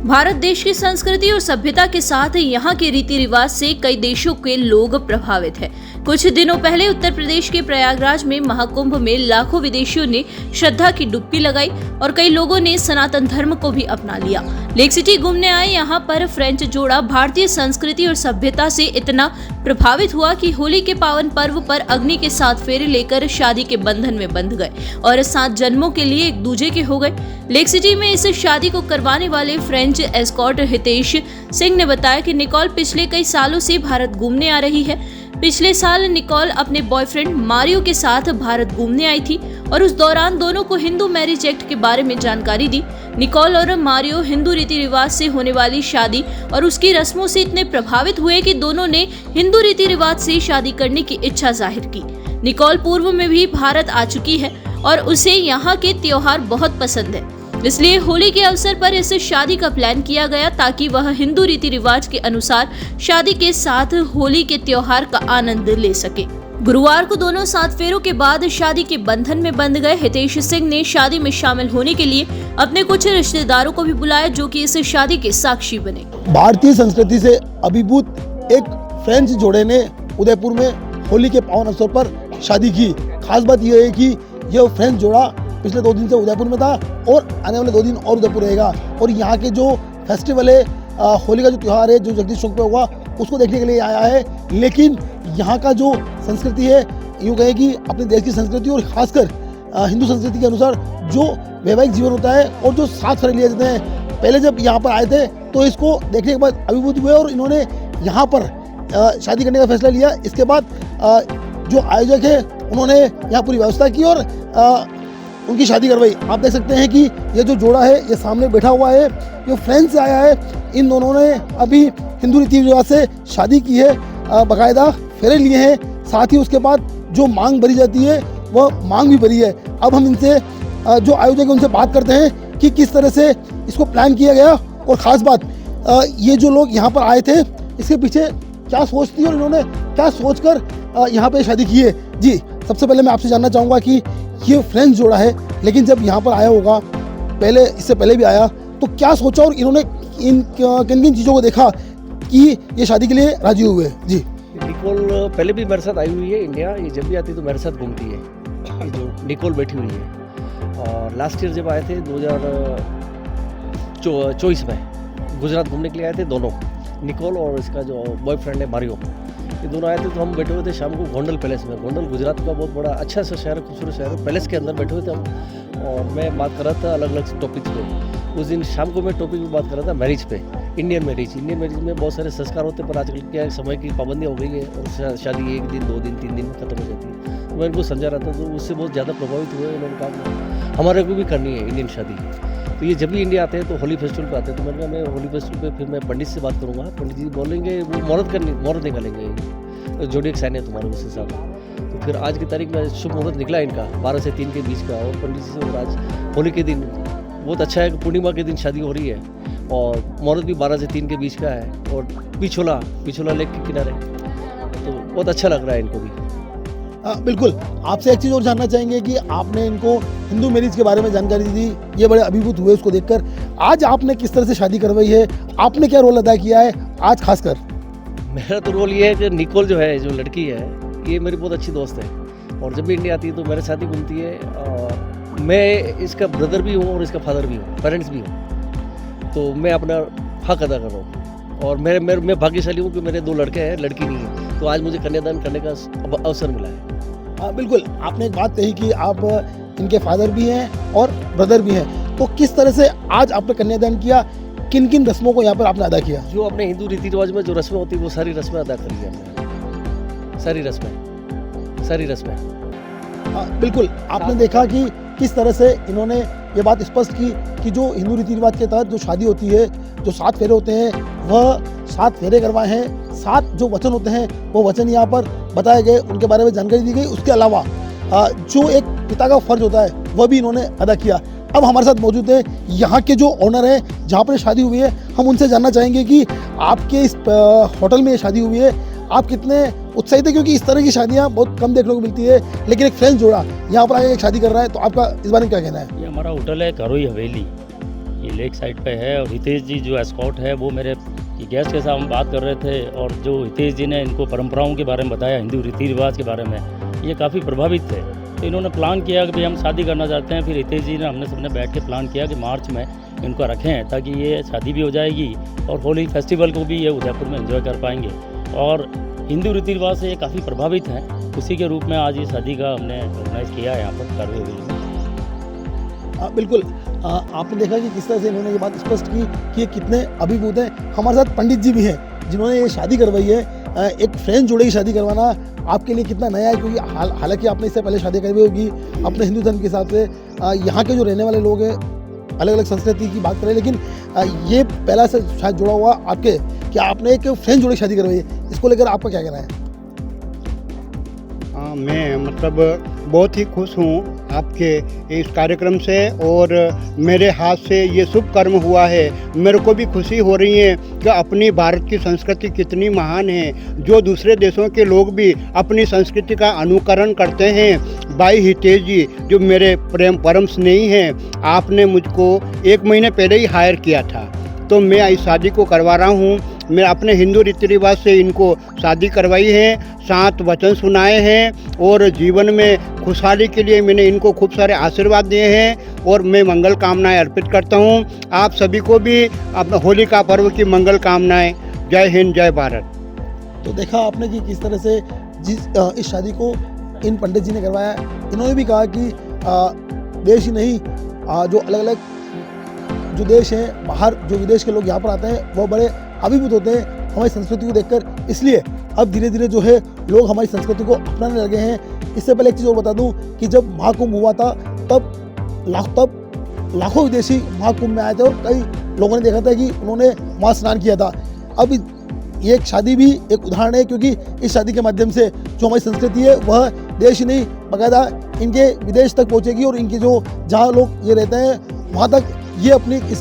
भारत देश की संस्कृति और सभ्यता के साथ यहाँ के रीति रिवाज से कई देशों के लोग प्रभावित हैं। कुछ दिनों पहले उत्तर प्रदेश के प्रयागराज में महाकुंभ में लाखों विदेशियों ने श्रद्धा की डुबकी लगाई और कई लोगों ने सनातन धर्म को भी अपना लिया। लेक सिटी घूमने आए यहाँ पर फ्रेंच जोड़ा भारतीय संस्कृति और सभ्यता से इतना प्रभावित हुआ कि होली के पावन पर्व पर अग्नि के 7 फेरे लेकर शादी के बंधन में बंध गए और 7 जन्मों के लिए एक दूजे के हो गए। लेक सिटी में इस शादी को करवाने वाले फ्रेंच एस्कॉर्ट हितेश सिंह ने बताया कि निकोल पिछले कई सालों से भारत घूमने आ रही है। पिछले साल निकोल अपने बॉयफ्रेंड मारियो के साथ भारत घूमने आई थी और उस दौरान दोनों को हिंदू मैरिज एक्ट के बारे में जानकारी दी। निकोल और मारियो हिंदू रीति रिवाज से होने वाली शादी और उसकी रस्मों से इतने प्रभावित हुए कि दोनों ने हिंदू रीति रिवाज से शादी करने की इच्छा जाहिर की। निकोल पूर्व में भी भारत आ चुकी है और उसे यहाँ के त्योहार बहुत पसंद है, इसलिए होली के अवसर पर इस शादी का प्लान किया गया ताकि वह हिंदू रीति रिवाज के अनुसार शादी के साथ होली के त्योहार का आनंद ले सके। गुरुवार को दोनों 7 फेरों के बाद शादी के बंधन में बंध गए। हितेश सिंह ने शादी में शामिल होने के लिए अपने कुछ रिश्तेदारों को भी बुलाया जो कि इस शादी के साक्षी बने। भारतीय संस्कृति से अभिभूत एक फ्रेंच जोड़े ने उदयपुर में होली के पावन अवसर पर शादी की। खास बात यह है कि यह फ्रेंच जोड़ा पिछले 2 दिन से उदयपुर में था और आने वाले 2 दिन और उदयपुर रहेगा और यहाँ के जो फेस्टिवल है, होली का जो त्यौहार है जो जगदीश चौक पे होगा, उसको देखने के लिए आया है। लेकिन यहाँ का जो संस्कृति है, यूँ कहे कि अपने देश की संस्कृति और खासकर हिंदू संस्कृति के अनुसार जो वैवाहिक जीवन होता है और जो 7 फेरे लिए जाते हैं, पहले जब यहाँ पर आए थे तो इसको देखने के बाद अभिभूत हुए और इन्होंने यहाँ पर शादी करने का फैसला लिया। इसके बाद जो आयोजक है उन्होंने यहाँ पूरी व्यवस्था की और उनकी शादी करवाई। आप देख सकते हैं कि ये जो जोड़ा है ये सामने बैठा हुआ है, ये फ्रेंच से आया है। इन दोनों ने अभी हिंदू रीति रिवाज से शादी की है, बाकायदा फेरे लिए हैं, साथ ही उसके बाद जो मांग भरी जाती है वह मांग भी भरी है। अब हम इनसे जो आयोजक है उनसे बात करते हैं कि किस तरह से इसको प्लान किया गया और ख़ास बात ये जो लोग यहाँ पर आए थे इसके पीछे क्या सोच थी और इन्होंने क्या सोचकर यहाँ पर शादी की है। जी, सबसे पहले मैं आपसे जानना चाहूँगा कि ये फ्रेंच जोड़ा है, लेकिन जब यहाँ पर आया होगा, पहले इससे पहले भी आया, तो क्या सोचा और इन्होंने किन किन चीज़ों को देखा कि ये शादी के लिए राजी हुए। जी, निकोल पहले भी मेरे साथ आई हुई है इंडिया। ये जब भी आती है तो मेरे साथ घूमती है। ये जो निकोल बैठी हुई है और लास्ट ईयर जब आए थे 2024 में गुजरात घूमने के लिए आए थे दोनों, निकोल और इसका जो बॉयफ्रेंड है मारियो, ये दोनों आए थे। तो हम बैठे हुए थे शाम को गोंडल पैलेस में। गोंडल गुजरात का बहुत बड़ा अच्छा सा शहर है, खूबसूरत शहर है। पैलेस के अंदर बैठे हुए थे हम और मैं बात कर रहा था अलग अलग टॉपिक्स पे। उस दिन शाम को मैं टॉपिक पे बात कर रहा था मैरिज पे, इंडियन मैरिज में बहुत सारे संस्कार होते हैं, पर आजकल क्या समय की पाबंदियाँ हो गई है और शादी 1 दिन 2 दिन 3 दिन में खत्म हो जाती है। तो मैं इनको समझा रहा था तो उससे बहुत ज़्यादा प्रभावित हुए। उन्होंने कहा हमारे को भी करनी है इंडियन शादी। तो ये जब भी इंडिया आते हैं तो होली फेस्टिवल पे आते हैं। तो मैंने कहा मैं होली फेस्टिवल पे फिर मैं पंडित से बात करूँगा, पंडित जी बोलेंगे वो मुहूर्त निकालेंगे, जोड़िक साइन है तुम्हारे उस हिसाब से। तो फिर आज की तारीख में शुभ मुहूर्त निकला इनका 12 से 3 के बीच का और पंडित जी से आज होली के दिन बहुत अच्छा है। पूर्णिमा के दिन शादी हो रही है और मुहूर्त भी 12 से 3 के बीच का है और पिछोला लेक के किनारे, तो बहुत अच्छा लग रहा है इनको भी। बिल्कुल। आपसे एक चीज़ और जानना चाहेंगे कि आपने इनको हिंदू मैरिज के बारे में जानकारी दी, ये बड़े अभिभूत हुए उसको देखकर। आज आपने किस तरह से शादी करवाई है, आपने क्या रोल अदा किया है आज खासकर? मेरा तो रोल ये है कि निकोल जो है, जो लड़की है, ये मेरी बहुत अच्छी दोस्त है और जब भी इंडिया आती है तो मेरे साथ ही घूमती है। और मैं इसका ब्रदर भी हूँ और इसका फादर भी हूँ, पेरेंट्स भी हूँ। तो मैं अपना हक अदा कर रहा हूँ और मैं भाग्यशाली हूँ कि मेरे 2 लड़के हैं, लड़की नहीं है। तो आज मुझे कन्यादान करने का अवसर मिला है। बिल्कुल, आपने एक बात कही कि आप इनके फादर भी हैं और ब्रदर भी हैं, तो किस तरह से आज आपने कन्यादान किया, किन किन रस्मों को यहाँ पर आपने अदा किया? जो अपने हिंदू रीति रिवाज में जो रस्में होती है वो सारी रस्में अदा करी है हमने, सारी रस्में। बिल्कुल, आपने देखा कि किस तरह से इन्होंने ये बात स्पष्ट की कि जो हिंदू रीति रिवाज के तहत जो शादी होती है, जो 7 फेरे होते हैं, वह 7 फेरे करवाए हैं। 7 जो वचन होते हैं वो वचन यहाँ पर बताए गए, उनके बारे में जानकारी दी गई। उसके अलावा जो एक पिता का फर्ज होता है वह भी इन्होंने अदा किया। अब हमारे साथ मौजूद है यहाँ के जो ओनर हैं जहाँ पर शादी हुई है। हम उनसे जानना चाहेंगे कि आपके इस होटल में ये शादी हुई है, आप कितने उत्साहित है, क्योंकि इस तरह की शादियाँ बहुत कम देखने को मिलती है, लेकिन एक फ्रेंच जोड़ा यहाँ पर आके एक शादी कर रहा है, तो आपका इस बारे में क्या कहना है? ये हमारा होटल है घरोई हवेली, ये लेक साइड पे है। और हितेश जी जो एस्कॉट है वो मेरे गेस्ट के साथ हम बात कर रहे थे, और जो हितेश जी ने इनको परंपराओं के बारे में बताया, हिंदू रीति रिवाज के बारे में, ये काफ़ी प्रभावित थे। तो इन्होंने प्लान किया कि भाई हम शादी करना चाहते हैं। फिर हितेश जी ने हमने सबने बैठ के प्लान किया कि मार्च में इनको रखें, ताकि ये शादी भी हो जाएगी और होली फेस्टिवल को भी ये उदयपुर में एंजॉय कर पाएंगे। और हिंदू रीति रिवाज से ये काफ़ी प्रभावित हैं, उसी के रूप में आज ये शादी का हमने ऑर्गेनाइज़ किया है यहाँ पर करवे हुए। बिल्कुल। आपने देखा कि किस तरह से इन्होंने ये बात स्पष्ट की कि ये कितने अभिभूत हैं। हमारे साथ पंडित जी भी हैं जिन्होंने ये शादी करवाई है। एक फ्रेंच जोड़े की शादी करवाना आपके लिए कितना नया है, क्योंकि हालांकि आपने इससे पहले शादी करवाई होगी अपने हिंदू धर्म के हिसाब से। यहाँ के जो रहने वाले लोग हैं अलग अलग संस्कृति की बात करें, लेकिन ये पहला से शायद जुड़ा हुआ आपके कि आपने एक फ्रेंच जोड़े की शादी करवाई है, इसको लेकर आपका क्या कहना है? मैं मतलब बहुत ही खुश हूँ आपके इस कार्यक्रम से, और मेरे हाथ से ये शुभ कर्म हुआ है। मेरे को भी खुशी हो रही है कि अपनी भारत की संस्कृति कितनी महान है, जो दूसरे देशों के लोग भी अपनी संस्कृति का अनुकरण करते हैं। भाई हितेश जी जो मेरे परम स्नेही हैं, आपने मुझको 1 महीने पहले ही हायर किया था, तो मैं इस शादी को करवा रहा हूँ। मैं अपने हिंदू रीति रिवाज से इनको शादी करवाई है, 7 वचन सुनाए हैं, और जीवन में खुशहाली के लिए मैंने इनको खूब सारे आशीर्वाद दिए हैं, और मैं मंगल कामनाएं अर्पित करता हूं। आप सभी को भी अपना होली का पर्व की मंगल कामनाएं। जय हिंद, जय भारत। तो देखा आपने कि किस तरह से इस शादी को इन पंडित जी ने करवाया। इन्होंने भी कहा कि देश ही नहीं, जो अलग अलग जो देश हैं, बाहर जो विदेश के लोग यहाँ पर आते हैं वो बड़े अभिभूत होते हैं हमारी संस्कृति को देखकर। इसलिए अब धीरे धीरे जो है लोग हमारी संस्कृति को अपनाने लगे हैं। इससे पहले एक चीज़ और बता दूं कि जब महाकुंभ हुआ था तब लाखों विदेशी महाकुंभ में आए थे, और कई लोगों ने देखा था कि उन्होंने वहाँ स्नान किया था। अब ये एक शादी भी एक उदाहरण है, क्योंकि इस शादी के माध्यम से जो हमारी संस्कृति है वह देश ही नहीं बाकायदा इनके विदेश तक पहुँचेगी, और इनके जो जहाँ लोग ये रहते हैं वहाँ तक ये अपनी इस